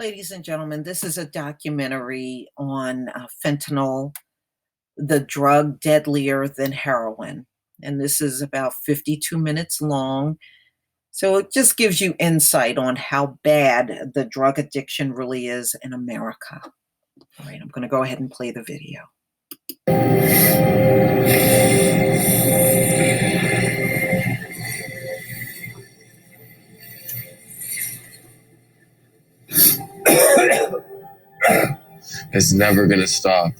Ladies and gentlemen, this is a documentary on fentanyl, the drug deadlier than heroin. And this is about 52 minutes long. So it just gives you insight on how bad the drug addiction really is in America. All right, I'm going to go ahead and play the video. It's never gonna stop.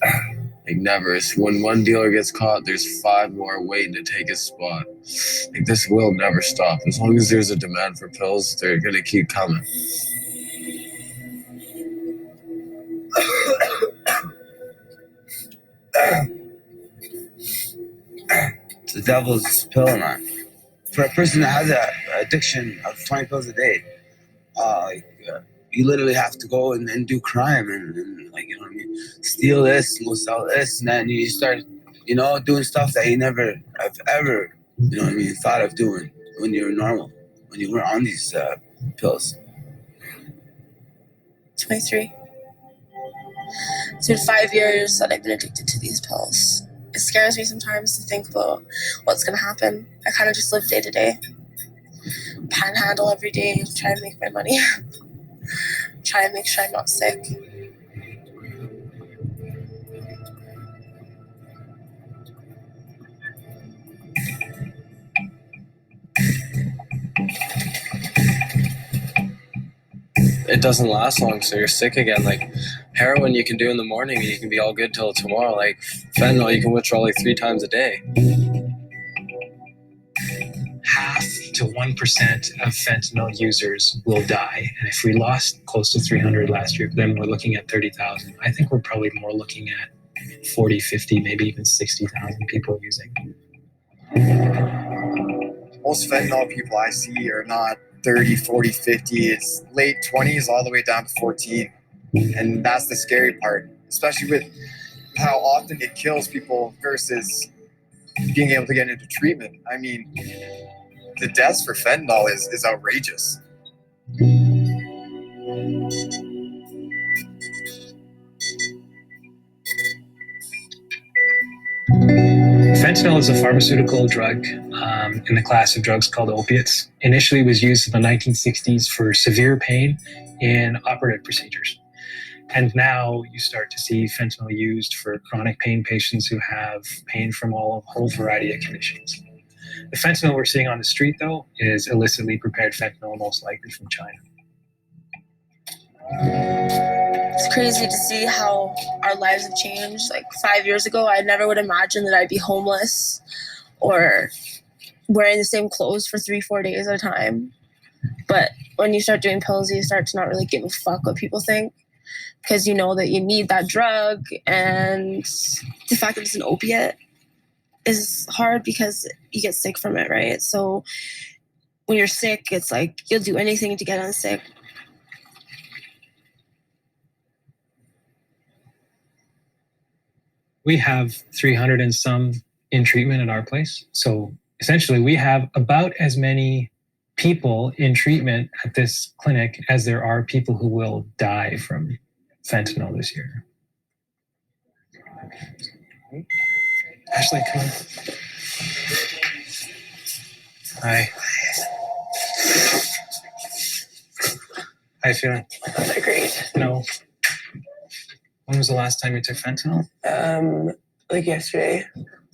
Like never. It's when one dealer gets caught, there's 5 more waiting to take his spot. Like this will never stop. As long as there's a demand for pills, they're gonna keep coming. It's the devil's pill, man. For a person that has an addiction of 20 pills a day, you literally have to go and do crime and like, you know what I mean? Steal this, go sell this, and then you start, doing stuff that you never have ever, thought of doing when you were normal, when you were on these pills. 23. It's been 5 years that I've been addicted to these pills. It scares me sometimes to think about what's going to happen. I kind of just live day to day. Panhandle every day, try to make my money. Try and make sure I'm not sick. It doesn't last long, so you're sick again. Like heroin you can do in the morning and you can be all good till tomorrow. Like fentanyl you can withdraw like 3 times a day. 0.5 to 1% of fentanyl users will die. And if we lost close to 300 last year, then we're looking at 30,000. I think we're probably more looking at 40, 50, maybe even 60,000 people using. Most fentanyl people I see are not 30, 40, 50. It's late 20s all the way down to 14. And that's the scary part, especially with how often it kills people versus being able to get into treatment. I mean, the deaths for fentanyl is outrageous. Fentanyl is a pharmaceutical drug in the class of drugs called opiates. Initially it was used in the 1960s for severe pain in operative procedures. And now you start to see fentanyl used for chronic pain patients who have pain from a whole variety of conditions. The fentanyl we're seeing on the street, though, is illicitly prepared fentanyl, most likely from China. It's crazy to see how our lives have changed. Like 5 years ago, I never would imagine that I'd be homeless or wearing the same clothes for 3-4 days at a time. But when you start doing pills, you start to not really give a fuck what people think, because you know that you need that drug, and the fact that it's an opiate is hard because you get sick from it, right? So when you're sick, it's like you'll do anything to get unsick. We have 300 and some in treatment at our place. So essentially we have about as many people in treatment at this clinic as there are people who will die from fentanyl this year. Ashley, come on. Hi. How you feeling? Not great. No. When was the last time you took fentanyl? Like yesterday.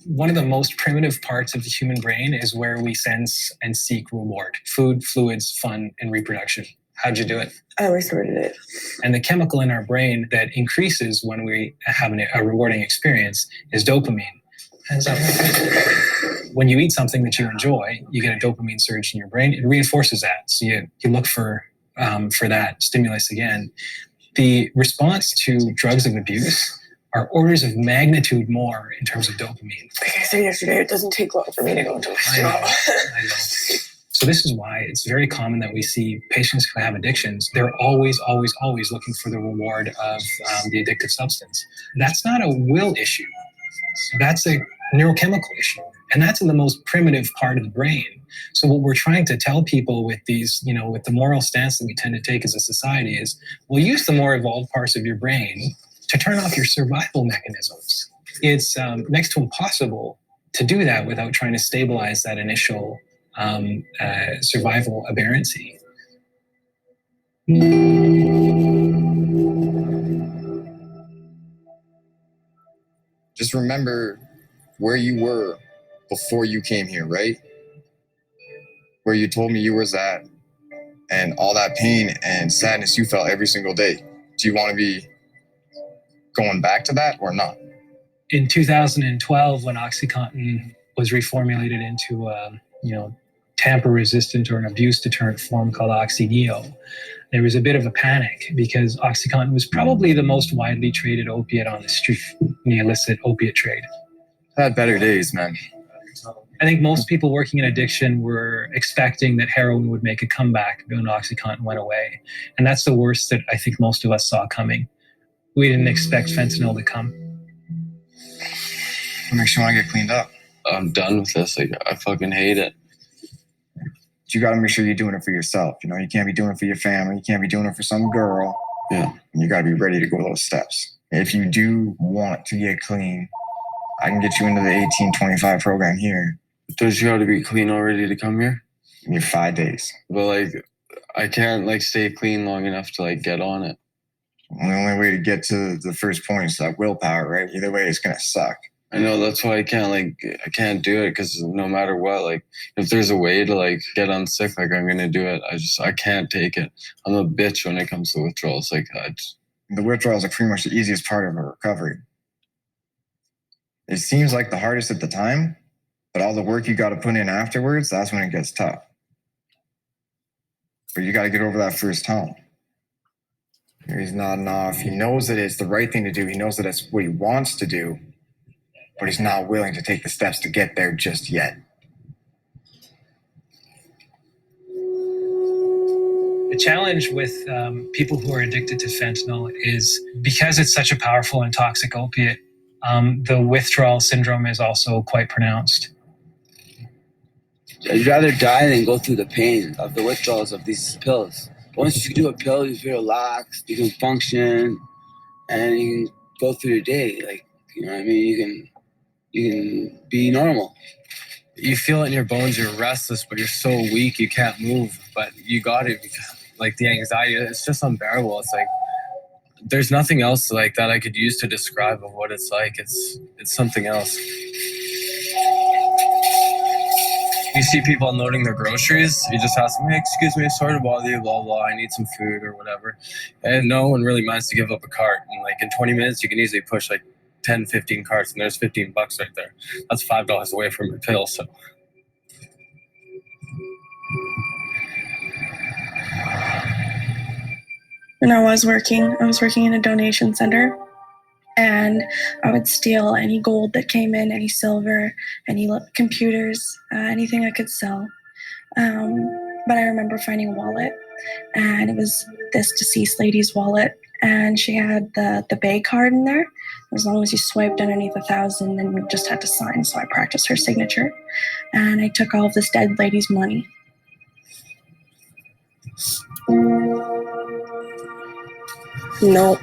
One of the most primitive parts of the human brain is where we sense and seek reward. Food, fluids, fun, and reproduction. How'd you do it? I resorted it. And the chemical in our brain that increases when we have a rewarding experience is dopamine. And so when you eat something that you enjoy, you get a dopamine surge in your brain. It reinforces that. So you look for that stimulus again. The response to drugs of abuse are orders of magnitude more in terms of dopamine. Like I said yesterday, it doesn't take long for me to go into withdrawal. I know. So this is why it's very common that we see patients who have addictions, they're always, always, always looking for the reward of the addictive substance. That's not a will issue. That's a neurochemical issue. And that's in the most primitive part of the brain. So what we're trying to tell people with these, with the moral stance that we tend to take as a society is, we'll use the more evolved parts of your brain to turn off your survival mechanisms. It's next to impossible to do that without trying to stabilize that initial survival aberrancy. Just remember where you were before you came here, right? Where you told me you was at, and all that pain and sadness you felt every single day. Do you want to be going back to that or not? In 2012, when OxyContin was reformulated into tamper-resistant or an abuse-deterrent form called OxyNeo, there was a bit of a panic because OxyContin was probably the most widely traded opiate on the street, the illicit opiate trade. Had better days, man. I think most people working in addiction were expecting that heroin would make a comeback when OxyContin went away. And that's the worst that I think most of us saw coming. We didn't expect fentanyl to come. What makes you want to get cleaned up? I'm done with this. Like, I fucking hate it. But you got to make sure you're doing it for yourself. You can't be doing it for your family. You can't be doing it for some girl. Yeah. And you got to be ready to go those steps. If you do want to get clean, I can get you into the 1825 program here. Don't you got to be clean already to come here? In your 5 days. But I can't stay clean long enough to get on it. The only way to get to the first point is that willpower, right? Either way, it's gonna suck. I know, that's why I can't do it, because no matter what, if there's a way to get unsick, I'm gonna do it. I can't take it. I'm a bitch when it comes to withdrawals. The withdrawals are pretty much the easiest part of a recovery. It seems like the hardest at the time, but all the work you got to put in afterwards, that's when it gets tough. But you got to get over that first hump. He's nodding off. He knows that it's the right thing to do. He knows that it's what he wants to do, but he's not willing to take the steps to get there just yet. The challenge with people who are addicted to fentanyl is because it's such a powerful and toxic opiate, the withdrawal syndrome is also quite pronounced. I'd rather die than go through the pain of the withdrawals of these pills. Once you do a pill, you feel relaxed, you can function, and you can go through your day. You know what I mean? You can be normal. You feel it in your bones, you're restless, but you're so weak you can't move. But you got it because the anxiety, it's just unbearable. It's there's nothing else that I could use to describe of what it's like. It's something else. You see people unloading their groceries, you just ask them, hey, excuse me, sorry to bother you, blah, blah, I need some food or whatever. And no one really minds to give up a cart. And in 20 minutes, you can easily push 10, 15 carts, and there's $15 right there. That's $5 away from your pill, so. When I was working in a donation center, and I would steal any gold that came in, any silver, any computers, anything I could sell. But I remember finding a wallet, and it was this deceased lady's wallet, and she had the Bay card in there. As long as you swiped underneath 1,000, then you just had to sign. So I practiced her signature, and I took all of this dead lady's money. Nope.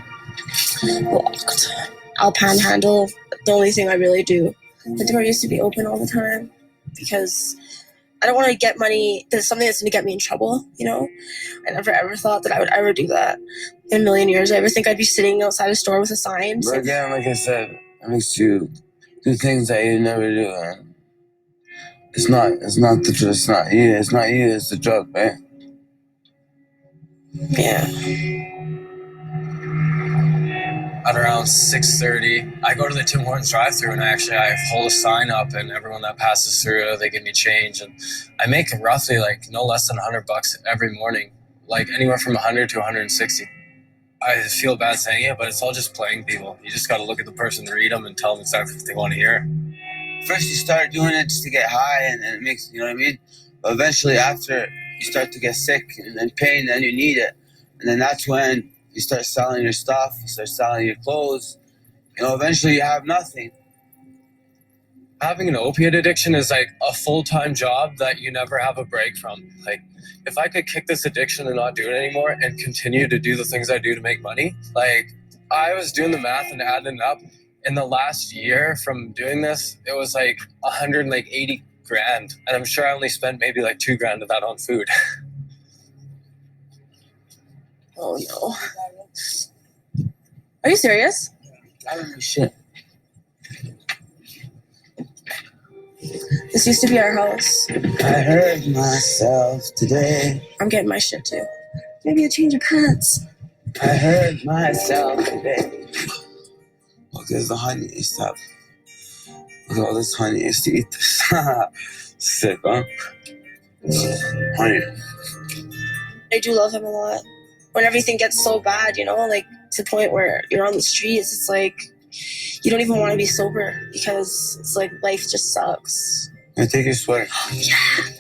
Locked. I'll panhandle. The only thing I really do. The door used to be open all the time because I don't want to get money. There's something that's going to get me in trouble, I never ever thought that I would ever do that in a million years. I ever think I'd be sitting outside a store with a sign. But again, like I said, it makes you do things that you never do. Man. It's not you. It's not you. It's the drug, right? Yeah. At around 6:30, I go to the Tim Hortons drive-thru and I hold a sign up, and everyone that passes through, they give me change, and I make roughly no less than $100 every morning, anywhere from 100 to 160. I feel bad saying it, but it's all just playing people. You just got to look at the person, read them, and tell them exactly what they want to hear. First, you start doing it just to get high, and it makes, you know what I mean? But eventually, after you start to get sick and then pain, then you need it. And then that's when you start selling your stuff, you start selling your clothes. Eventually you have nothing. Having an opiate addiction is like a full-time job that you never have a break from. Like, if I could kick this addiction and not do it anymore and continue to do the things I do to make money, like, I was doing the math and adding up. In the last year from doing this, it was like 180 grand. And I'm sure I only spent maybe like 2 grand of that on food. Oh no. Are you serious? I don't know shit. This used to be our house. I heard myself today. I'm getting my shit too. Maybe a change of pants. I heard myself today. Look, there's the honey and stuff. Look at all this honey. It's to eat this. Sick, huh? Honey. I do love him a lot. When everything gets so bad, you know, like to the point where you're on the streets, it's like you don't even want to be sober because it's like life just sucks. I take your sweater. Oh yeah,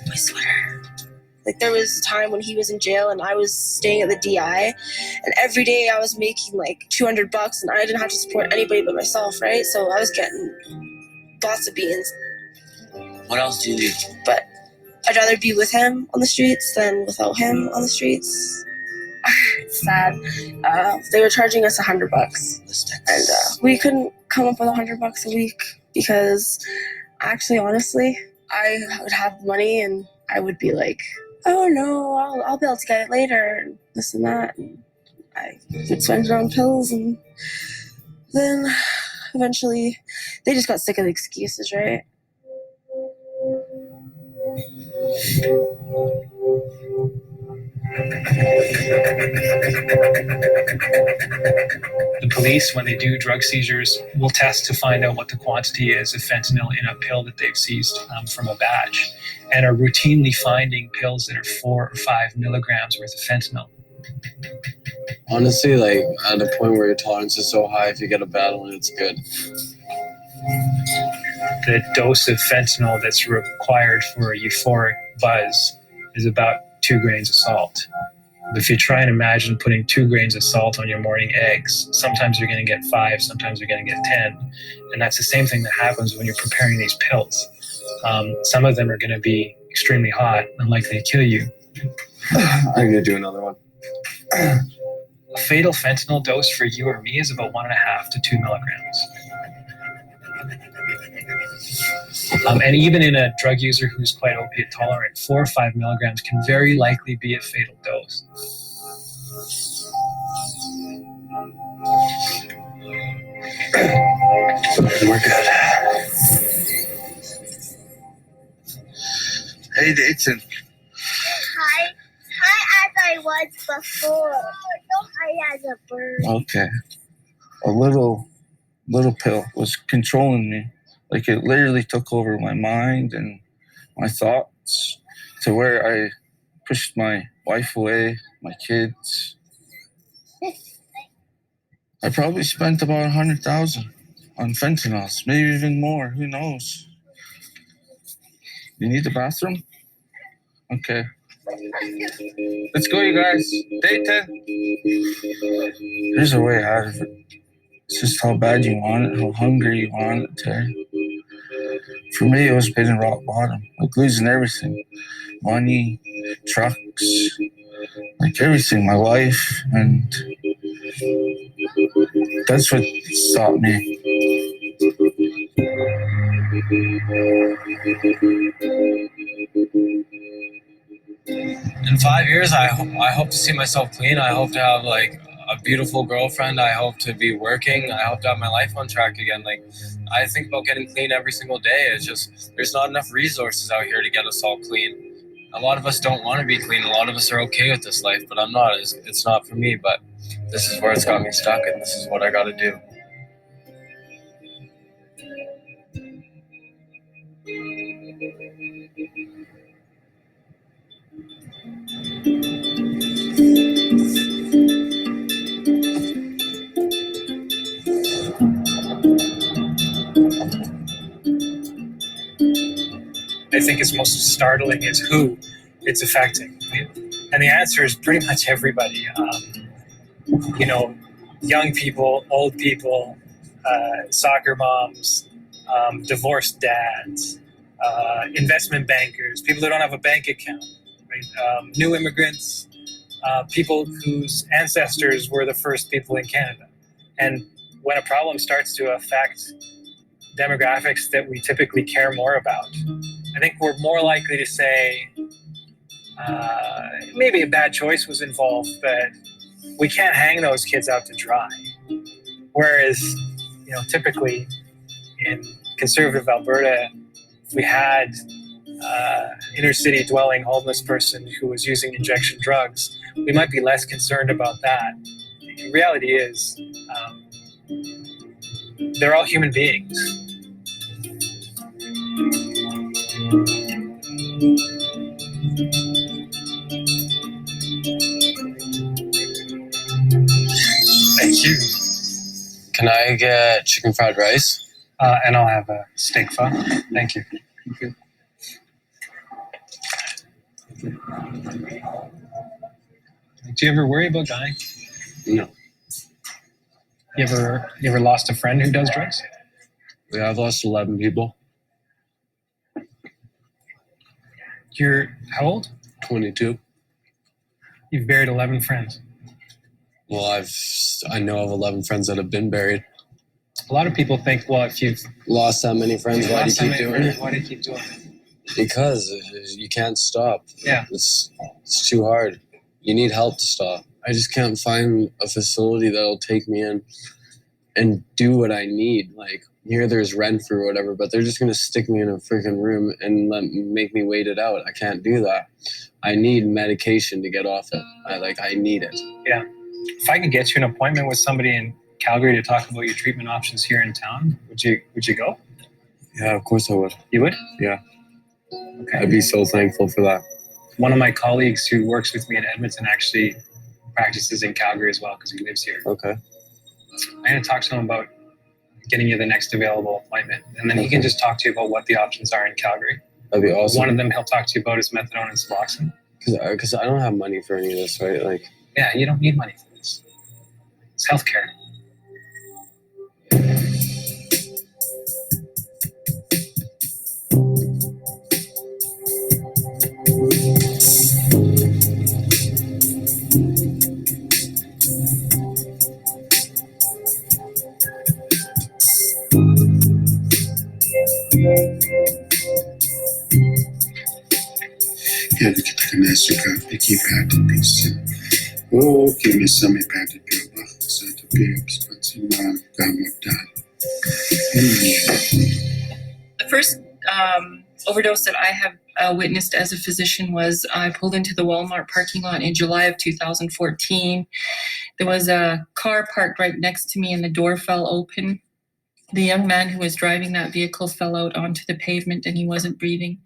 my sweater. Like there was a time when he was in jail and I was staying at the DI, and every day I was making like $200 and I didn't have to support anybody but myself, right? So I was getting lots of beans. What else do you do? But I'd rather be with him on the streets than without him on the streets. It's sad. They were charging us $100, and we couldn't come up with $100 a week because, actually, honestly, I would have money and I would be like, "Oh no, I'll be able to get it later," and this and that. And I would spend it on pills, and then eventually, they just got sick of the excuses, right? The police, when they do drug seizures, will test to find out what the quantity is of fentanyl in a pill that they've seized from a batch, and are routinely finding pills that are 4 or 5 milligrams worth of fentanyl. Honestly, like at a point where your tolerance is so high, if you get a bad one, it's good. The dose of fentanyl that's required for a euphoric buzz is about 2 grains of salt. If you try and imagine putting 2 grains of salt on your morning eggs, sometimes you're going to get 5, sometimes you're going to get 10. And that's the same thing that happens when you're preparing these pills. Some of them are going to be extremely hot and likely to kill you. I'm going to do another one. A fatal fentanyl dose for you or me is about 1.5 to 2 milligrams. And even in a drug user who's quite opiate tolerant, 4 or 5 milligrams can very likely be a fatal dose. We're good. Hey, Dayton. Hi as I was before. Hi as a bird. Okay. A little pill was controlling me. Like it literally took over my mind and my thoughts to where I pushed my wife away, my kids. I probably spent about 100,000 on fentanyls, maybe even more. Who knows? You need the bathroom? Okay. Let's go, you guys. Dayton. There's a way out of it. It's just how bad you want it, how hungry you want it, Terry. For me, it was hitting rock bottom, like losing everything. Money, trucks, like everything, my life, and that's what stopped me. In 5 years, I hope to see myself clean. I hope to have like a beautiful girlfriend. I hope to be working. I hope to have my life on track again. Like, I think about getting clean every single day. It's just, there's not enough resources out here to get us all clean. A lot of us don't want to be clean. A lot of us are okay with this life, but I'm not. It's not for me, but this is where it's got me stuck, and this is what I got to do. I think is most startling is who it's affecting. And the answer is pretty much everybody. Young people, old people, soccer moms, divorced dads, investment bankers, people who don't have a bank account, right? New immigrants, people whose ancestors were the first people in Canada. And when a problem starts to affect demographics that we typically care more about, I think we're more likely to say maybe a bad choice was involved, but we can't hang those kids out to dry. Whereas, typically in conservative Alberta, if we had inner city dwelling homeless person who was using injection drugs, we might be less concerned about that. The reality is, they're all human beings. Thank you. Can I get chicken fried rice? And I'll have a steak pho. Thank you. Thank you. Do you ever worry about dying? No. You ever lost a friend who does drugs? Yeah, I've lost 11 people. You're how old? 22. You've buried 11 friends. Well, I know of 11 friends that have been buried. A lot of people think, well, if you've Lost that many friends, why do you keep doing it? Why do you keep doing it? Because you can't stop. Yeah. It's too hard. You need help to stop. I just can't find a facility that'll take me in and do what I need. Like, here there's rent for whatever, but they're just going to stick me in a freaking room and make me wait it out. I can't do that. I need medication to get off it. I need it. Yeah. If I could get you an appointment with somebody in Calgary to talk about your treatment options here in town, would you go? Yeah, of course I would. You would? Yeah. Okay. I'd be so thankful for that. One of my colleagues who works with me in Edmonton actually practices in Calgary as well because he lives here. Okay. I'm going to talk to him about getting you the next available appointment. And then he can just talk to you about what the options are in Calgary. That'd be awesome. One of them he'll talk to you about is methadone and Suboxone. Because I don't have money for any of this, right? Yeah, you don't need money for this. It's healthcare. Yeah, we could nice picky pattern piece. Oh, give me some pattern paper. So the babes, but some done. The first overdose that I have witnessed as a physician was I pulled into the Walmart parking lot in July of 2014. There was a car parked right next to me and the door fell open. The young man who was driving that vehicle fell out onto the pavement and he wasn't breathing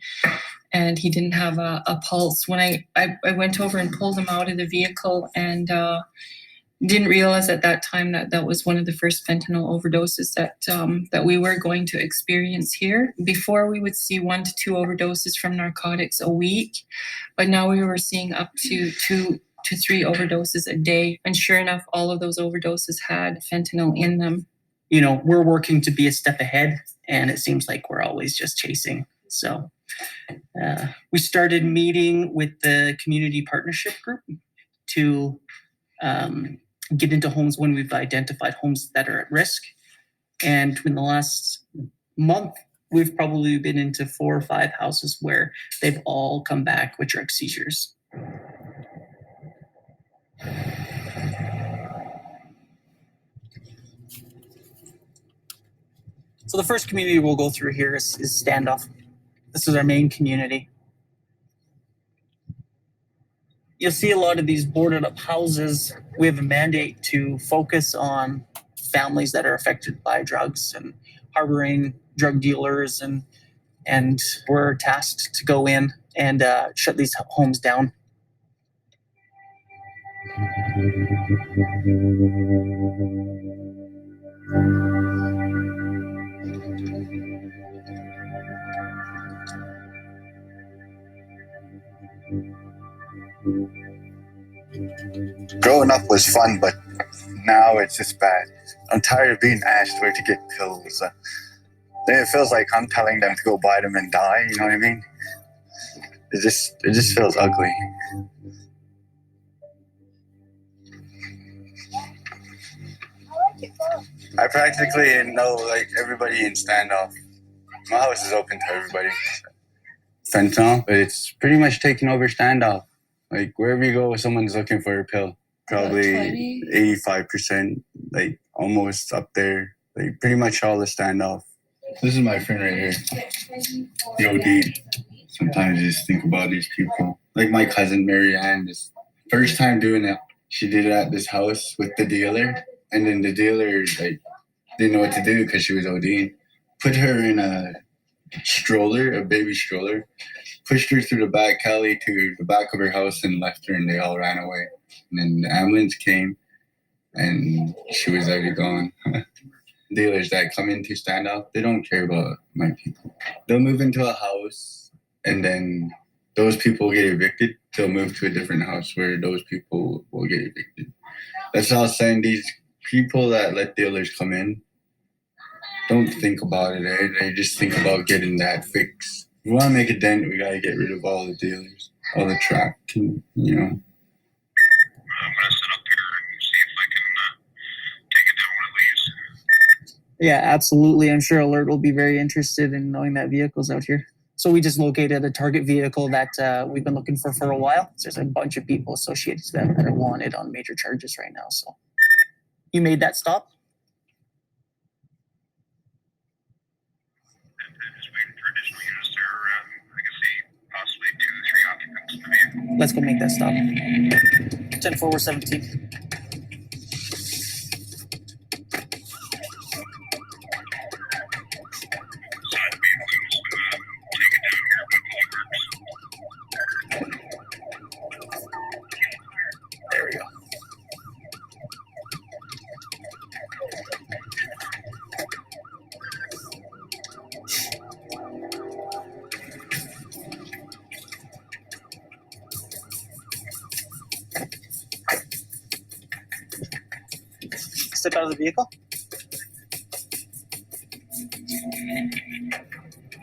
and he didn't have a pulse. When I went over and pulled him out of the vehicle and didn't realize at that time that was one of the first fentanyl overdoses that we were going to experience here. Before we would see 1 to 2 overdoses from narcotics a week, but now we were seeing up to 2 to 3 overdoses a day. And sure enough, all of those overdoses had fentanyl in them. We're working to be a step ahead and it seems like we're always just chasing. So we started meeting with the community partnership group to get into homes when we've identified homes that are at risk. And in the last month, we've probably been into 4 or 5 houses where they've all come back with drug seizures. So the first community we'll go through here is Standoff. This is our main community. You'll see a lot of these boarded up houses. We have a mandate to focus on families that are affected by drugs and harboring drug dealers, and we're tasked to go in and shut these homes down. Growing up was fun, but now it's just bad. I'm tired of being asked where to get pills. Then it feels like I'm telling them to go buy them and die. You know what I mean? It just feels ugly. I practically know like everybody in standoff. My house is open to everybody. Fentanyl, it's pretty much taking over standoff. Like wherever you go, someone's looking for a pill. Probably 85%, like almost up there. Like pretty much all the standoff. This is my friend right here. He OD'd. Sometimes you just think about these people. Like my cousin Marianne, this first time doing it, she did it at this house with the dealer. And then the dealer like didn't know what to do because she was ODing. Put her in a stroller, a baby stroller, pushed her through the back alley to the back of her house and left her, and they all ran away. And then the ambulance came and she was already gone. Dealers that come into standoff, they don't care about my people. They'll move into a house and then those people get evicted. They'll move to a different house where those people will get evicted. That's all I'm saying. These people that let dealers come in don't think about it. They just think about getting that fix. If we want to make a dent, we got to get rid of all the dealers, all the trafficking, you know. I'm gonna sit up here and see if I can take it down when it leaves. Yeah, absolutely. I'm sure Alert will be very interested in knowing that vehicle's out here. So we just located a target vehicle that we've been looking for a while. There's a bunch of people associated to them that are wanted on major charges right now. So you made that stop? I'm just waiting for additional units there. I can see possibly 2 or 3 occupants in the vehicle. Let's go make that stop. 10-4, we're 17. There we go. Step out of the vehicle. Do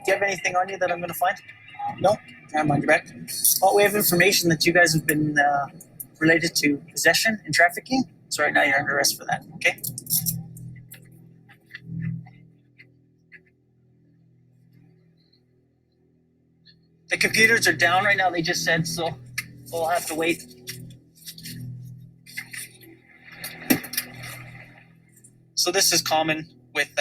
you have anything on you that I'm going to find? No? I'm on your back. Well, we have information that you guys have been related to possession and trafficking. So right now you're under arrest for that, okay? The computers are down right now, they just said, so we'll have to wait. So this is common with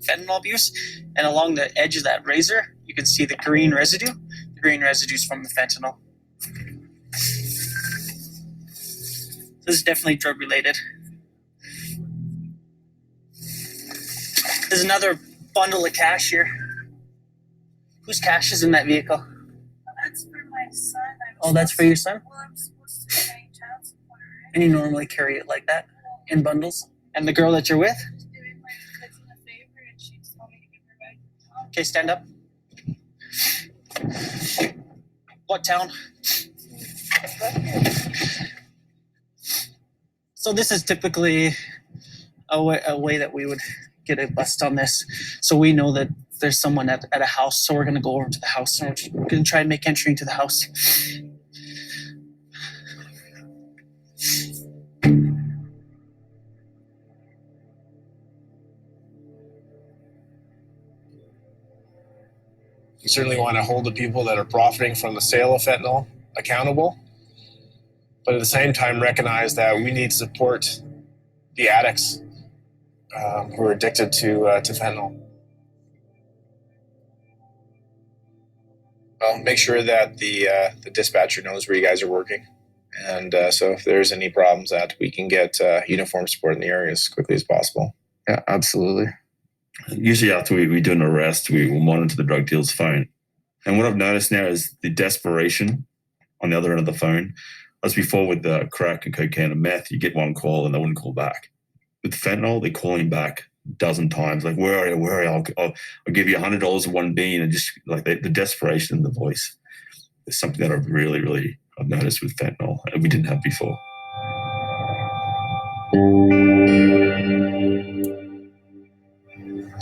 fentanyl abuse, and along the edge of that razor, you can see the green residue. The green residue is from the fentanyl. This is definitely drug related. There's another bundle of cash here. Whose cash is in that vehicle? That's for my son. Oh, that's for your son? Well, I'm supposed to be paying child support, right? And you normally carry it like that, in bundles? And the girl that you're with? Doing my cousin a favor, and she just told me to give her back. Okay, stand up. What town? So this is typically a way that we would get a bust on this. So we know that there's someone at a house, so we're going to go over to the house. So we're going to try and make entry into the house. You certainly want to hold the people that are profiting from the sale of fentanyl accountable, but at the same time recognize that we need to support the addicts who are addicted to fentanyl. Well, make sure that the dispatcher knows where you guys are working, and so if there's any problems, that we can get uniform support in the area as quickly as possible. Yeah, absolutely. Usually after we do an arrest, we will monitor the drug dealer's phone. And what I've noticed now is the desperation on the other end of the phone. As before with the crack and cocaine and meth, you get one call and they wouldn't call back. With fentanyl, they're calling back a dozen times. Like, where are you? Where are you? I'll give you $100 for one bean. And just like the desperation in the voice is something that I've really noticed with fentanyl, and we didn't have before.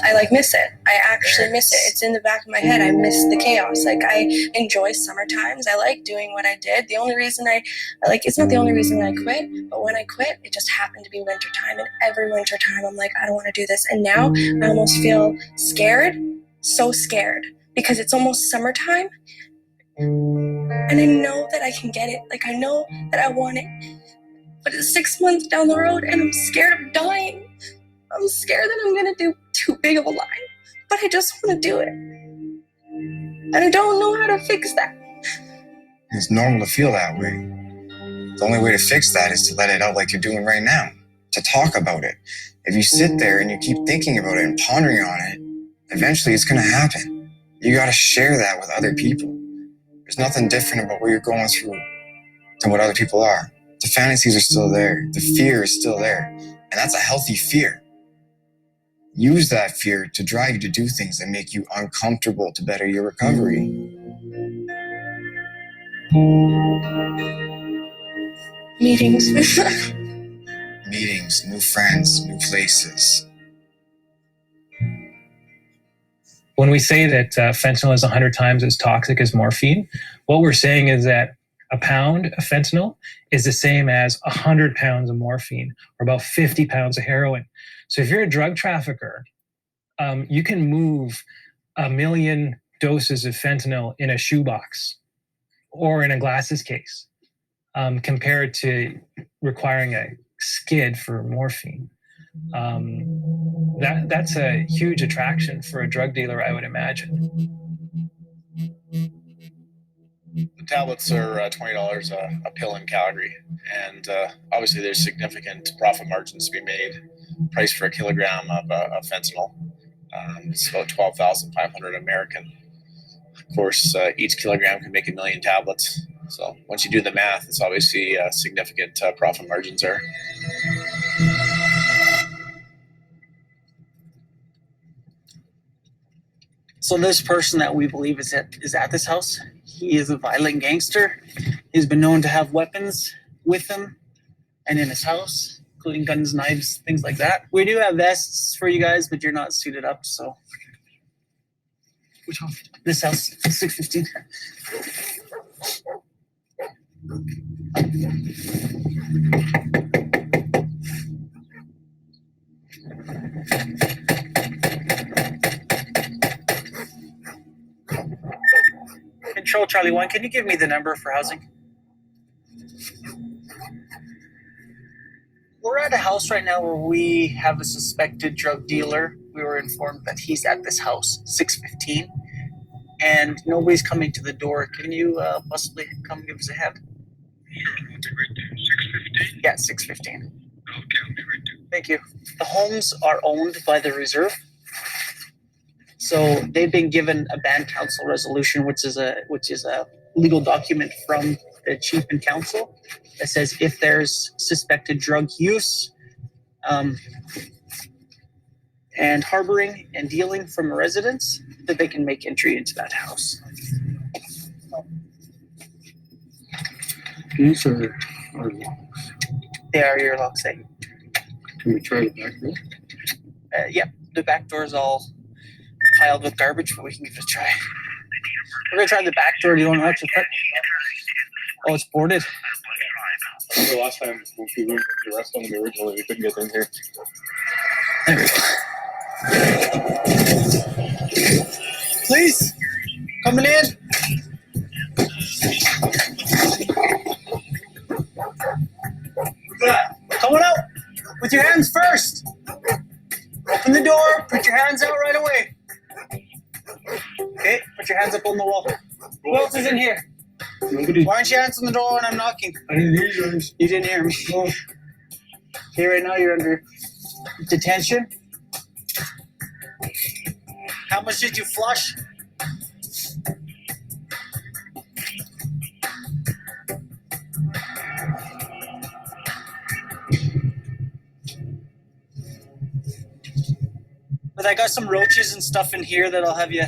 I like miss it. I actually miss it. It's in the back of my head. I miss the chaos. Like, I enjoy summer times. I like doing what I did. The only reason I like, it's not the only reason I quit, but when I quit, it just happened to be wintertime. And every wintertime, I'm like, I don't want to do this. And now I almost feel scared, so scared, because it's almost summertime. And I know that I can get it. Like, I know that I want it. But it's 6 months down the road, and I'm scared of dying. I'm scared that I'm going to do too big of a lie. But I just want to do it. And I don't know how to fix that. It's normal to feel that way. The only way to fix that is to let it out like you're doing right now, to talk about it. If you sit there and you keep thinking about it and pondering on it, eventually it's going to happen. You got to share that with other people. There's nothing different about what you're going through than what other people are. The fantasies are still there. The fear is still there. And that's a healthy fear. Use that fear to drive you to do things that make you uncomfortable to better your recovery. Meetings. Meetings, new friends, new places. When we say that fentanyl is 100 times as toxic as morphine, what we're saying is that a pound of fentanyl is the same as 100 pounds of morphine, or about 50 pounds of heroin. So if you're a drug trafficker, you can move 1 million doses of fentanyl in a shoebox or in a glasses case, compared to requiring a skid for morphine. That's a huge attraction for a drug dealer, I would imagine. The tablets are $20 a pill in Calgary, and obviously there's significant profit margins to be made. Price for a kilogram of fentanyl, it's about 12,500 American. Of course, each kilogram can make 1 million tablets. So once you do the math, it's obviously significant profit margins there. So this person that we believe is at this house, he is a violent gangster. He's been known to have weapons with him and in his house, including guns, knives, things like that. We do have vests for you guys, but you're not suited up, so. Which house? This house, 615. Control Charlie 1, can you give me the number for housing? We're at a house right now where we have a suspected drug dealer. We were informed that he's at this house, 615, and nobody's coming to the door. Can you possibly come give us a hand? Sure, I'll be right there. 615? Yeah, 615. Okay, I'll be right there. Thank you. The homes are owned by the reserve. So they've been given a band council resolution, which is a legal document from the chief and council that says if there's suspected drug use and harboring and dealing from a residence, that they can make entry into that house. These are our locks. They are your locks, eh? Can we try the back door? Yep, the back door is all piled with garbage, but we can give it a try. We're gonna try the back door. Do you want to actually cut? Oh, it's boarded. The last time when we went to the rest on them originally, we couldn't get in here. There we go. Please, coming in. Coming out with your hands first. Open the door. Put your hands out right away. Okay, put your hands up on the wall. Who else is in here? Nobody. Why aren't you answering the door when I'm knocking? I didn't hear you guys. You didn't hear me. No. Okay, right now you're under detention. How much did you flush? But I got some roaches and stuff in here that I'll have you.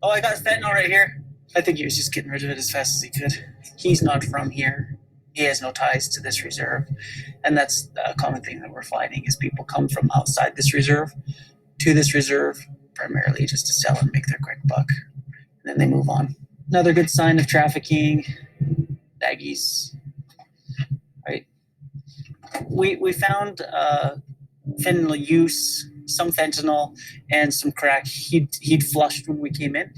Oh, I got fentanyl right here. I think he was just getting rid of it as fast as he could. He's not from here. He has no ties to this reserve. And that's a common thing that we're finding is people come from outside this reserve to this reserve, primarily just to sell and make their quick buck. And then they move on. Another good sign of trafficking, baggies, right? We found fentanyl use, some fentanyl, and some crack. He'd flushed when we came in.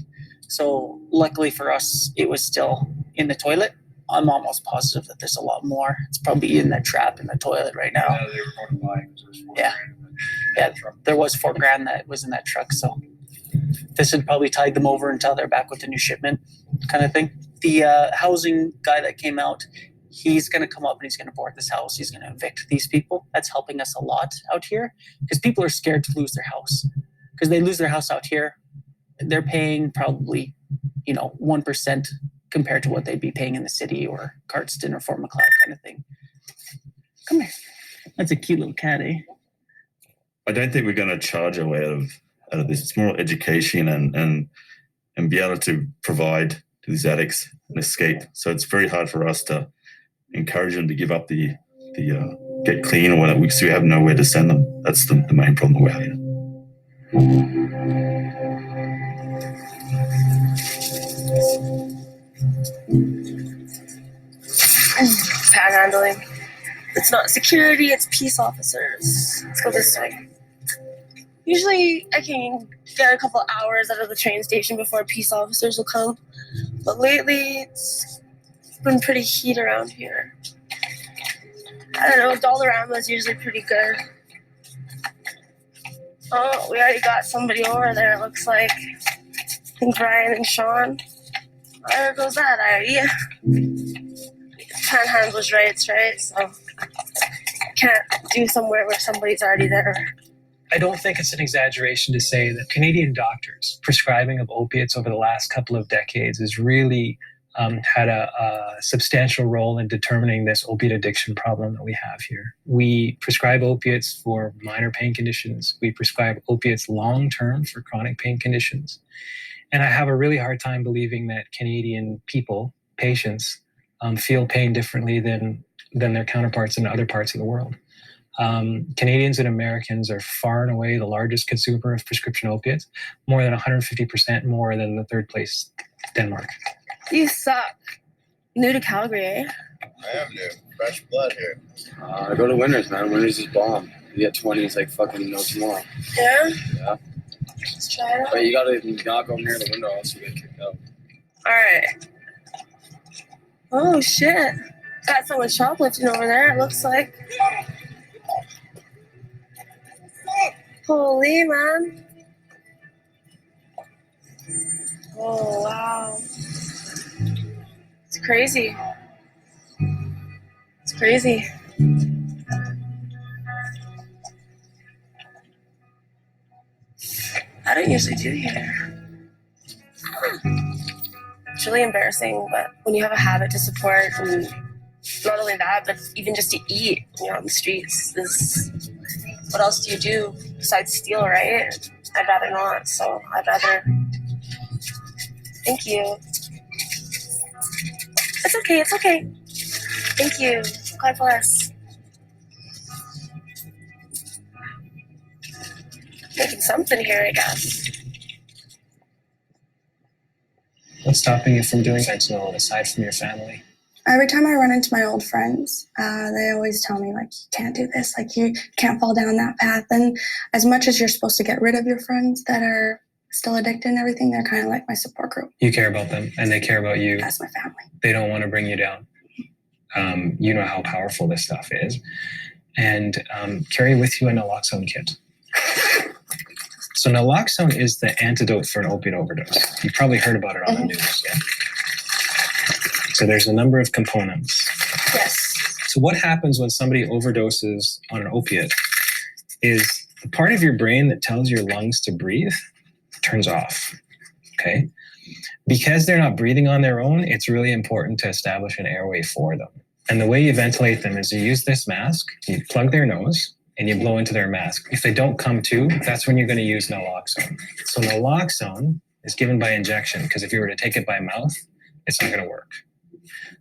So luckily for us, it was still in the toilet. I'm almost positive that there's a lot more. It's probably in that trap in the toilet right now. Yeah, they were going to buy because there was $4,000 Yeah, there was $4,000 that was in that truck. So this had probably tied them over until they're back with the new shipment kind of thing. The housing guy that came out, he's going to come up and he's going to board this house. He's going to evict these people. That's helping us a lot out here because people are scared to lose their house because they lose their house out here. They're paying probably, 1% compared to what they'd be paying in the city or Cardston or Fort McLeod kind of thing. Come here. That's a cute little cat, eh? I don't think we're going to charge our way out of this. It's more education and be able to provide to these addicts an escape. So it's very hard for us to encourage them to give up the get clean or whatever because we have nowhere to send them. That's the main problem we're having. Panhandling. It's not security, it's peace officers. Let's go this way. Usually I can get a couple hours out of the train station before peace officers will come. But lately it's been pretty heat around here. I don't know, Dollarama is usually pretty good. Oh, we already got somebody over there, it looks like. I think Brian and Sean. There goes that idea. Panhandler's rights, right? So can't do somewhere where somebody's already there. I don't think it's an exaggeration to say that Canadian doctors' prescribing of opiates over the last couple of decades has really had a substantial role in determining this opiate addiction problem that we have here. We prescribe opiates for minor pain conditions. We prescribe opiates long-term for chronic pain conditions. And I have a really hard time believing that Canadian people, patients, feel pain differently than their counterparts in other parts of the world. Canadians and Americans are far and away the largest consumer of prescription opiates, more than 150% more than the third place, Denmark. You suck. New to Calgary, eh? I am new. Fresh blood here. I go to Winners, man. Winners is bomb. You get 20s like fucking no tomorrow. Yeah? Yeah. Let's try it out. But you gotta not go near the window, else you get kicked out. Alright. Oh shit. Got someone shoplifting over there, it looks like. Holy man. Oh wow. It's crazy. It's crazy. I don't usually do here. It's really embarrassing, but when you have a habit to support, and not only that, but even just to eat, on the streets, what else do you do besides steal, right? I'd rather not, so I'd rather. Thank you. It's okay, it's okay. Thank you. God bless. Making something here, I guess. What's stopping you from doing fentanyl aside from your family? Every time I run into my old friends, they always tell me, like, you can't do this, like, you can't fall down that path. And as much as you're supposed to get rid of your friends that are still addicted and everything, they're kind of like my support group. You care about them, and they care about you. That's my family. They don't want to bring you down. You know how powerful this stuff is. And carry with you a naloxone kit. So naloxone is the antidote for an opiate overdose. You've probably heard about it on the news. Yeah? So there's a number of components. Yes. So what happens when somebody overdoses on an opiate is the part of your brain that tells your lungs to breathe turns off, okay? Because they're not breathing on their own, it's really important to establish an airway for them. And the way you ventilate them is you use this mask, you plug their nose, and you blow into their mask. If they don't come to, that's when you're going to use naloxone. So naloxone is given by injection, because if you were to take it by mouth, it's not going to work.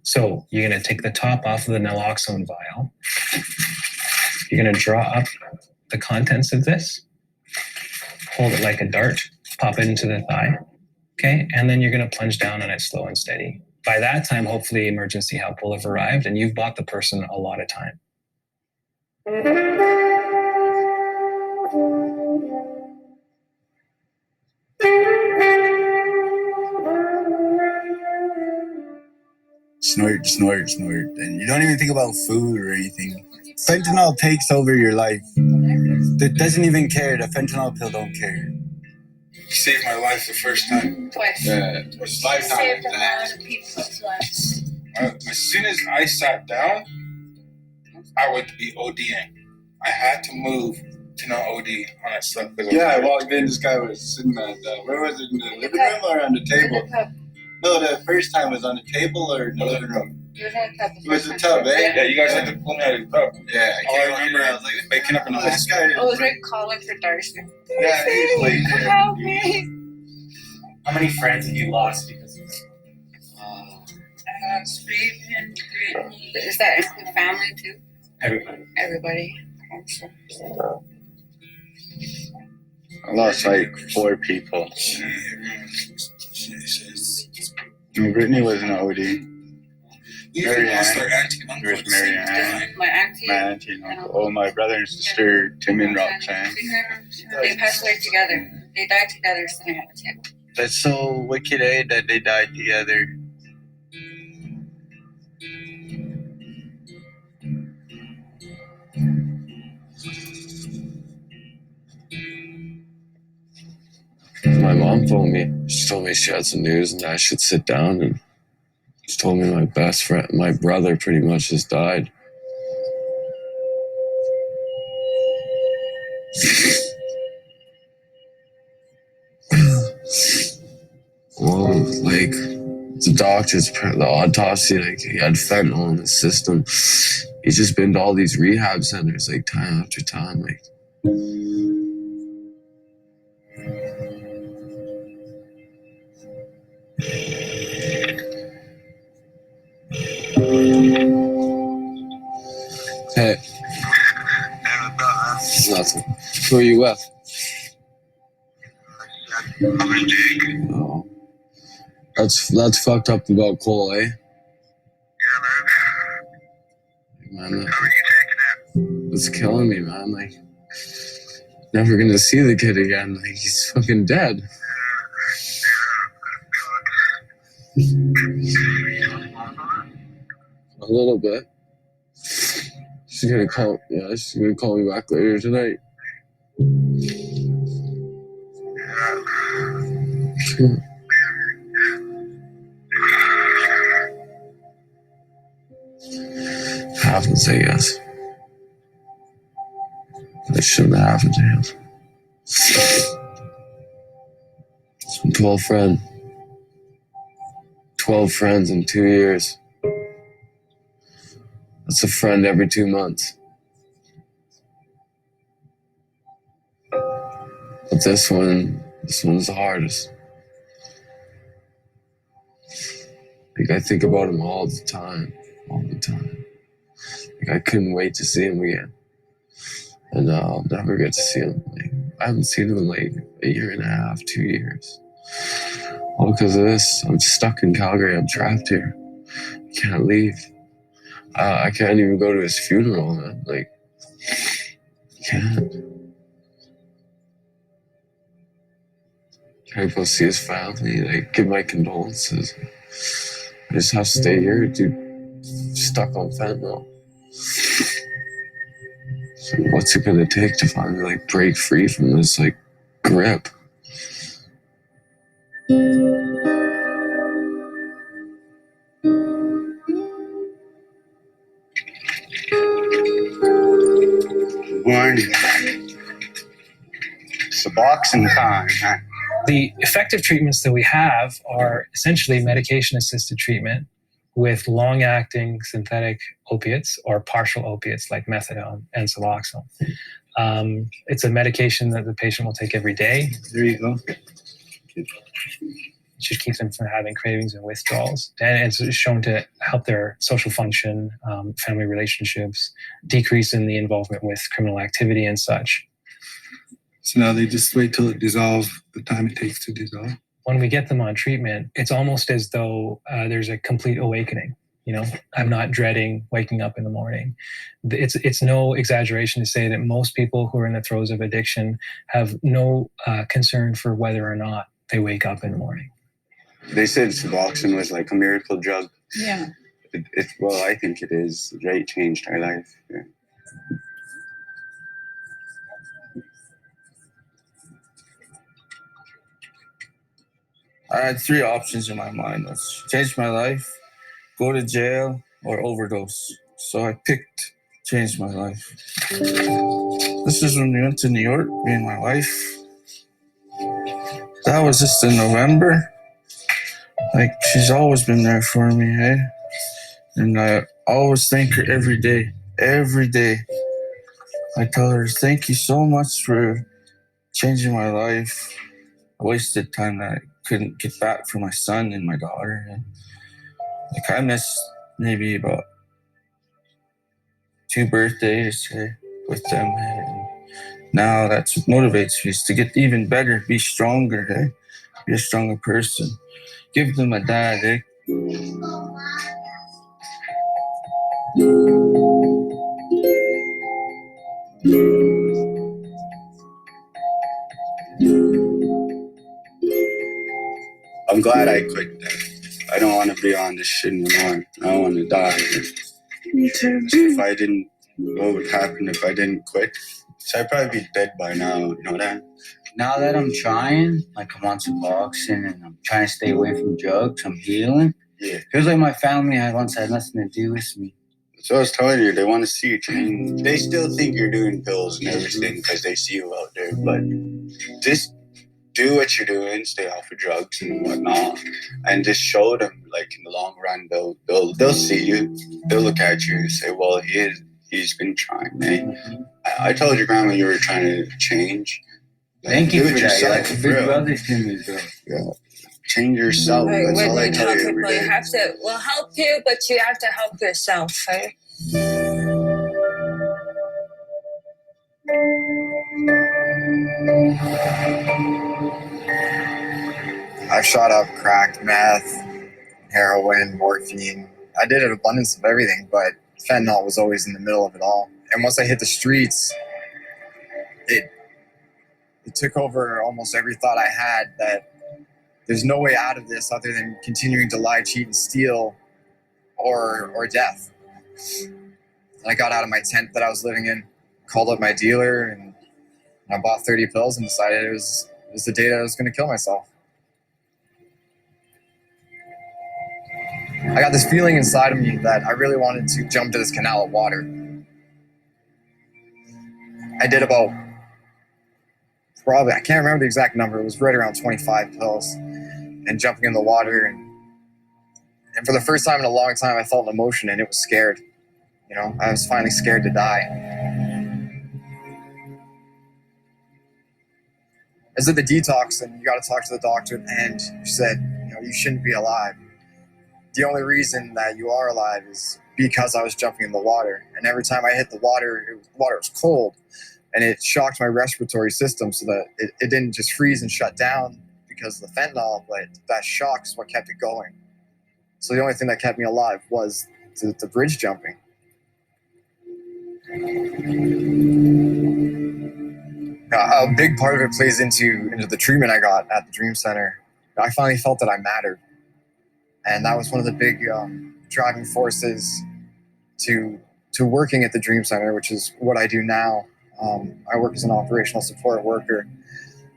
So you're going to take the top off of the naloxone vial. You're going to draw up the contents of this. hold it like a dart, pop it into the thigh. Okay. And then you're going to plunge down on it slow and steady. By that time, hopefully emergency help will have arrived and you've bought the person a lot of time. Snort, snort, snort. And you don't even think about food or anything. Fentanyl takes over your life. It doesn't even care. The fentanyl pill don't care. You saved my life the first time. Twice. Yeah, it was lifetime. Saved a lot of people's lives. As soon as I sat down, I would be ODing. I had to move to not OD on that stuff. Yeah, I walked in, this guy was sitting at, where was it, in the living room or on the table? No, the first time was on the table or in the living room? It was in a tub. It was a tub, eh? Yeah, you guys had to pull me out of the tub. Yeah, I remember I was like waking up in the hospital. Oh, it was like calling for Darcy. Yeah, he was like, Help me. How many friends have you lost because of this? Stephen, Brittany. Does that include family too? Everybody. Everybody. I lost like 4 people. Brittany was an OD. There's Marianne. My auntie. My auntie and uncle. Oh, my brother and sister, Tim and Roxanne. They passed away together. They died together sitting at the table. That's so wicked, eh, that they died together. My mom phoned me. She told me she had some news and I should sit down, and she told me my best friend, my brother, pretty much just died. Well, like, the doctors, the autopsy, like, he had fentanyl in his system. He's just been to all these rehab centers, like, time after time, like. Hey. It's nothing. Who are you with? Oh. That's fucked up about Cole, eh? Yeah, man. It's killing me, man. Like, never gonna see the kid again. Like, he's fucking dead. A little bit. She's gonna call me back later tonight. Happens, I guess. That shouldn't have happened to him. It's been 12 friends in 2 years. That's a friend every 2 months. But this one's the hardest. Like, I think about him all the time. Like, I couldn't wait to see him again. And I'll never get to see him. Like, I haven't seen him in like a year and a half, 2 years. All because of this. I'm stuck in Calgary. I'm trapped here. I can't leave. I can't even go to his funeral, man. Like, I can't. Can't go see his family, like, give my condolences. I just have to stay here, dude. Stuck on fentanyl. So what's it gonna take to finally, like, break free from this, like, grip? Warning. Suboxone time, huh? The effective treatments that we have are essentially medication-assisted treatment with long-acting synthetic opiates or partial opiates like methadone and Suboxone. It's a medication that the patient will take every day. There you go. It should keep them from having cravings and withdrawals. And it's shown to help their social function, family relationships, decrease in the involvement with criminal activity and such. So now they just wait till it dissolves, the time it takes to dissolve. When we get them on treatment, it's almost as though there's a complete awakening. You know, I'm not dreading waking up in the morning. It's no exaggeration to say that most people who are in the throes of addiction have no concern for whether or not they wake up in the morning. They said Suboxone was like a miracle drug. Yeah. Well, I think it is. It changed our life. Yeah. I had 3 options in my mind. Let's change my life, go to jail, or overdose. So I picked change my life. This is when we went to New York, me and my wife. That was just in November. Like, she's always been there for me, hey? And I always thank her every day. Every day. I tell her, thank you so much for changing my life. I wasted time that I couldn't get back for my son and my daughter. And like, I missed maybe about 2 birthdays with them. And now that's what motivates me, is to get even better, be stronger, be a stronger person. Give them a dad, I'm glad I quit that. I don't want to be on this shit anymore. I don't want to die. Me too. If I didn't, what would happen if I didn't quit? So I'd probably be dead by now, you know that? Now that I'm trying, like I'm on Suboxone and I'm trying to stay away from drugs, I'm healing. Yeah. Feels like my family once had nothing to do with me. So I was telling you, they want to see you change. They still think you're doing pills and everything because they see you out there. But just do what you're doing, stay off of drugs and whatnot, and just show them. Like in the long run, they'll see you. They'll look at you and say, "Well, he's been trying." Eh? I told your grandma you were trying to change. Thank you do for it that. You're yourself, like a big bro. brother to me, bro. Yeah. Change yourself. Like, That's when all I you tell help you every people, you day. have to, we'll help you, but you have to help yourself, right? I've shot up crack, meth, heroin, morphine. I did an abundance of everything, but fentanyl was always in the middle of it all. And once I hit the streets, it took over almost every thought I had, that there's no way out of this other than continuing to lie, cheat, and steal, or death. And I got out of my tent that I was living in, called up my dealer, and I bought 30 pills and decided it was the day that I was going to kill myself. I got this feeling inside of me that I really wanted to jump to this canal of water. I did about, probably, I can't remember the exact number, it was right around 25 pills, and jumping in the water. And for the first time in a long time, I felt an emotion, and it was scared. You know, I was finally scared to die. I did the detox, and you got to talk to the doctor, and she said, you know, you shouldn't be alive. The only reason that you are alive is because I was jumping in the water. And every time I hit the water, the water was cold, and it shocked my respiratory system so that it didn't just freeze and shut down because of the fentanyl, but that shock is what kept it going. So the only thing that kept me alive was the bridge jumping. Now, a big part of it plays into the treatment I got at the Dream Center. I finally felt that I mattered. And that was one of the big driving forces to working at the Dream Center, which is what I do now. I work as an operational support worker,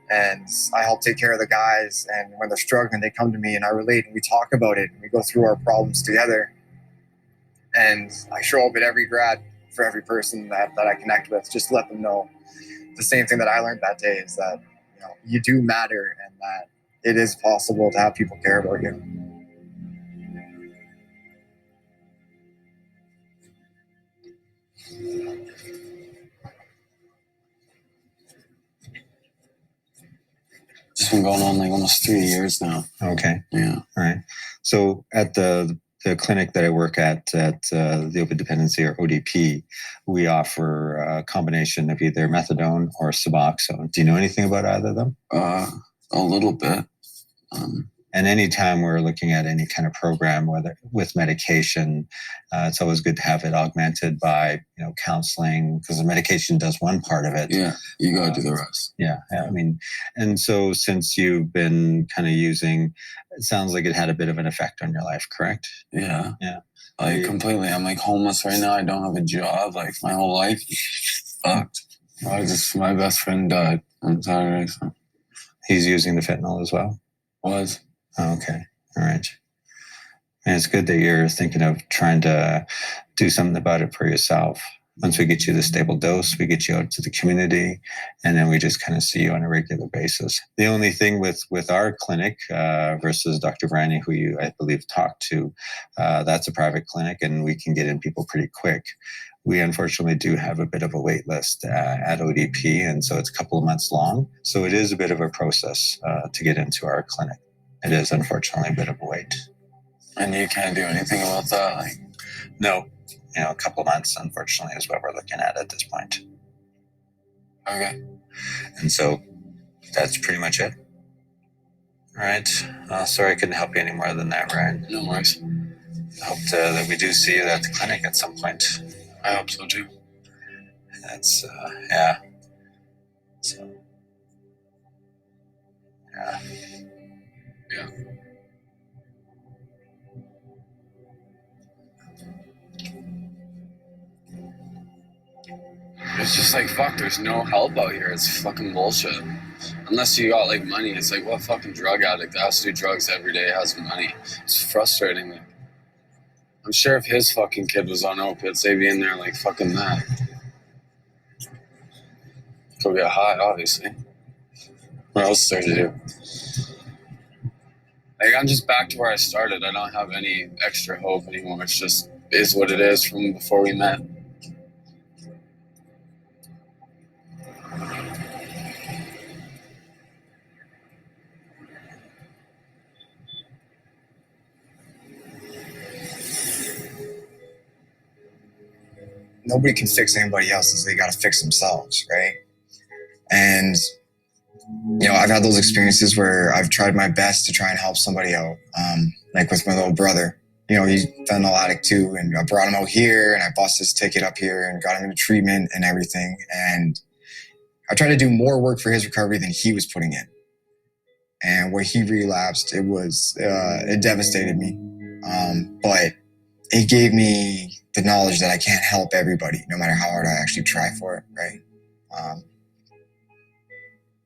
and I help take care of the guys. And when they're struggling, they come to me and I relate, and we talk about it, and we go through our problems together. And I show up at every grad for every person that I connect with, just to let them know the same thing that I learned that day, is that, you know, you do matter, and that it is possible to have people care about you. It's been going on like almost 3 years now. Okay. Yeah. All right. So at the the clinic that I work at the Opioid Dependency, or ODP, we offer a combination of either methadone or Suboxone. Do you know anything about either of them? A little bit. And anytime we're looking at any kind of program, whether with medication, it's always good to have it augmented by, counseling, because the medication does one part of it. Yeah, you got to do the rest. Yeah, I mean, and so since you've been kind of using, it sounds like it had a bit of an effect on your life, correct? Yeah. Yeah. Like completely. I'm like homeless right now. I don't have a job. Like my whole life is fucked. My best friend died on Saturday. So. He's using the fentanyl as well? Was. Oh, okay. All right. And it's good that you're thinking of trying to do something about it for yourself. Once we get you the stable dose, we get you out to the community, and then we just kind of see you on a regular basis. The only thing with our clinic versus Dr. Vrani, who you, I believe, talked to, that's a private clinic, and we can get in people pretty quick. We unfortunately do have a bit of a wait list at ODP, and so it's a couple of months long. So it is a bit of a process to get into our clinic. It is unfortunately a bit of a wait. And you can't do anything about that? Like, no. A couple of months, unfortunately, is what we're looking at this point. Okay. And so that's pretty much it. All right. Sorry I couldn't help you any more than that, Ryan. No worries. I hope that we do see you at the clinic at some point. I hope so too. That's, yeah. So, yeah. Yeah. It's just like, fuck, there's no help out here. It's fucking bullshit. Unless you got like money. It's like, what fucking drug addict that has to do drugs every day has money? It's frustrating. Like, I'm sure if his fucking kid was on opiates, they'd be in there like fucking that. Go get high, obviously. What else is there to do? Like, I'm just back to where I started. I don't have any extra hope anymore. It's just is what it is from before we met. Nobody can fix anybody else until they got to fix themselves, right? And, I've had those experiences where I've tried my best to try and help somebody out. Like with my little brother, he's a fentanyl addict too. And I brought him out here and I bust his ticket up here and got him into treatment and everything. And I tried to do more work for his recovery than he was putting in. And when he relapsed, it devastated me. But it gave me the knowledge that I can't help everybody, no matter how hard I actually try for it, right?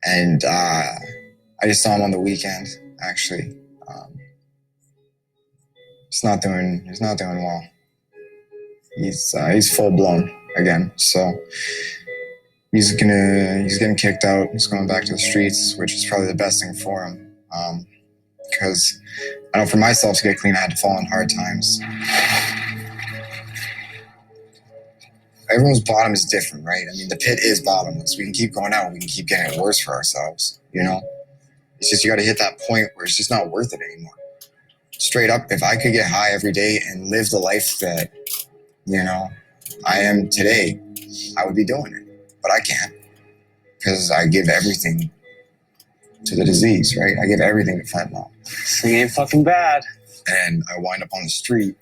I just saw him on the weekend, actually. He's not doing well. He's full blown again, so he's getting kicked out. He's going back to the streets, which is probably the best thing for him. Because I know for myself to get clean, I had to fall in hard times. Everyone's bottom is different, right? I mean, the pit is bottomless. We can keep going out. We can keep getting it worse for ourselves, It's just you got to hit that point where it's just not worth it anymore. Straight up, if I could get high every day and live the life that, I am today, I would be doing it. But I can't because I give everything to the disease, right? I give everything to fentanyl. This thing ain't fucking bad. And I wind up on the street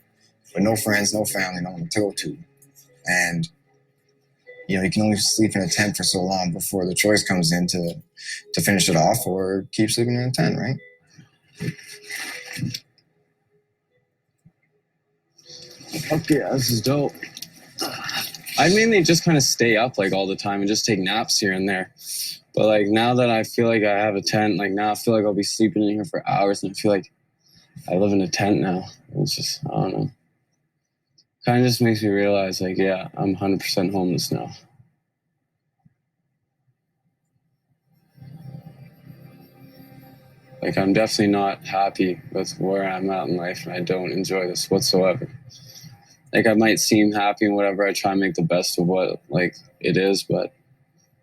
with no friends, no family, no one to go to. And, you can only sleep in a tent for so long before the choice comes in to finish it off or keep sleeping in a tent, right? Fuck yeah, this is dope. I mainly just kind of stay up like all the time and just take naps here and there. But like now that I feel like I have a tent, like now I feel like I'll be sleeping in here for hours and I feel like I live in a tent now. It's just, I don't know. Kind of just makes me realize like, yeah, I'm 100% homeless now. Like I'm definitely not happy with where I'm at in life and I don't enjoy this whatsoever. Like I might seem happy and whatever, I try and make the best of what like it is, but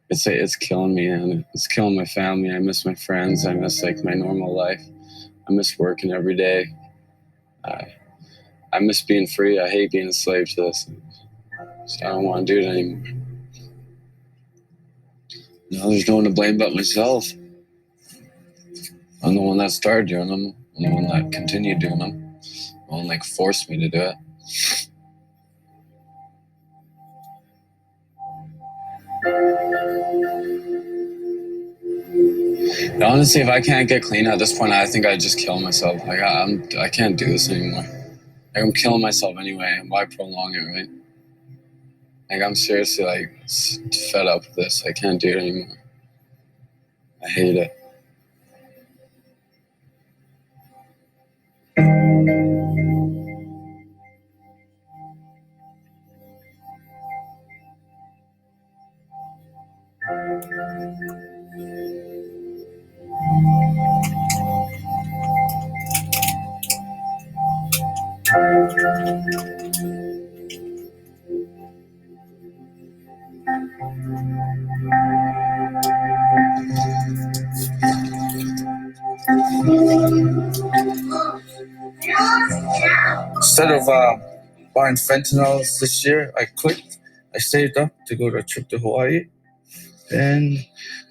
it's killing me and it's killing my family. I miss my friends. I miss like my normal life. I miss working every day. I miss being free. I hate being a slave to this. So I don't want to do it anymore. No, there's no one to blame but myself. I'm the one that started doing them. I'm the one that continued doing them. The one that forced me to do it. And honestly, if I can't get clean at this point, I think I'd just kill myself. Like I can't do this anymore. Like I'm killing myself anyway, and why prolong it, right? Like I'm seriously like fed up with this. I can't do it anymore. I hate it. Instead of buying fentanyl this year, I quit. I saved up to go to a trip to Hawaii, and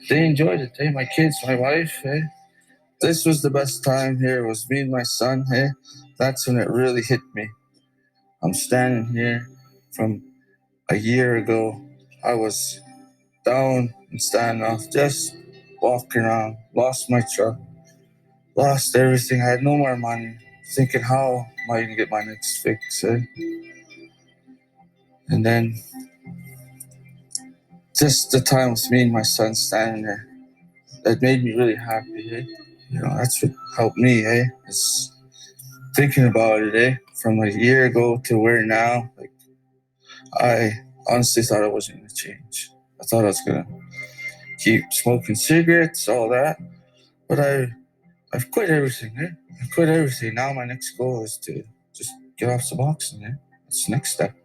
they enjoyed it. Hey, my kids, my wife. Hey, this was the best time here. It was me and my son. Hey, that's when it really hit me. I'm standing here from a year ago. I was down and standing off, just walking around. Lost my truck, lost everything. I had no more money. Thinking, how am I gonna get my next fix? Eh? And then just the time with me and my son standing there, that made me really happy. Eh? You know, that's what helped me. Is thinking about it. From a year ago to where now, like I honestly thought I wasn't gonna change. I thought I was gonna keep smoking cigarettes, all that. But I've quit everything. I quit everything. Now my next goal is to just get off Suboxone. That's the next step.